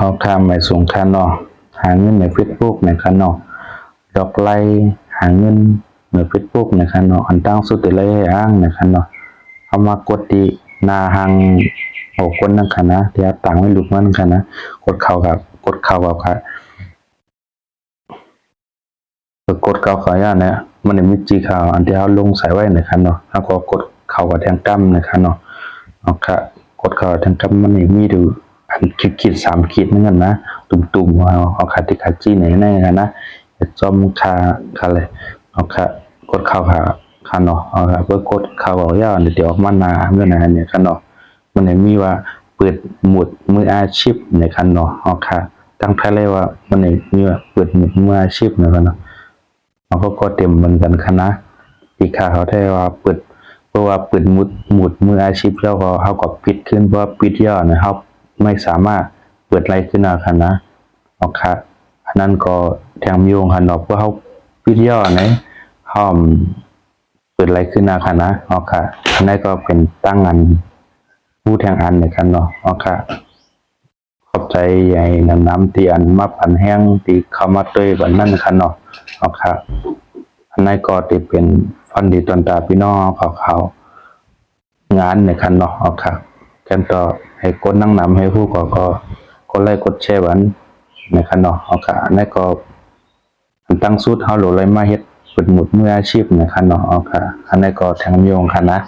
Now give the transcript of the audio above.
เขาข้ามไปส่งคันเนาะหาเงินใน Facebook ในคันเนาะดอกไล่หาเงินใน Facebook ในคันเนาะอันตั้งสุดเลยอ้างในคันเนาะเอามากดดีนาหังโอ้คนนั่งคันนะเดี๋ยวต่างไม่ลุกมันคันนะกดเข้ากับครับกดเข้าขอย่าเนี่ยมันมีจีข่าวอันที่เขาลงใส่ไว้ในคันเนาะแล้วก็กดเข้ากับแทงกั้มในคันเนาะเอาค่ะกดเข้าแทงกั้มมันมีดูอันขีด3 ขีดนั่นกันนะตุ่มๆเอาคาติคาจีไหนกันนะจอมคาเลยเอาค่ะกดเข้าค่ะเนาะเอาค่ะเพื่อกดเข้าเอาย่าเดี๋ยวออกมานาเมื่อไหร่เนี่ยคันเนาะมันมีว่าเปิดหมุดมืออาชีพในคันเนาะเอาค่ะตั้งแท้เลยว่ามันมีว่าเปิดหมุดมืออาชีพในคันเนาะเขาก็เต็มเหมือนกันคณะอีกค่ะเขาได้ว่าเปิดเพราะว่าเปิดหมุดมืออาชีพแล้วก็เขาก็ปิดขึ้นเพราะปิดย่อนะครับไม่สามารถเปิดไรขึ้นคณะเอาค่ะอันนั้นก็แทงโยงคันเนาะเพราะเขาปิดย่อไหนห้อมเปิดไรขึ้นคณะเอาค่ะอันนั้นก็เป็นตั้งงานผู้แทงอันในกันเนาะเอาค่ะขอบใจใหญ่น้ำเตียนมาปั่นแห้งตีเข้ามาด้วยวันนั้นคันเนาะเอาค่ะอันนั้นก็ติเป็นฟันดีตอนตาพี่น้องเขางานในคันเนาะเอาค่ะกันต่อให้กดนั่งนำให้ผู้ก็ไล่กดแชร์วันในคันเนาะเอาค่ะอันนั้นก็ตั้งสุดเฮาโหลเลยมาเฮ็ดเปิดหมุดมืออาชีพในคันเนาะเอาค่ะอันนั้นก็แทงโยงคันนะ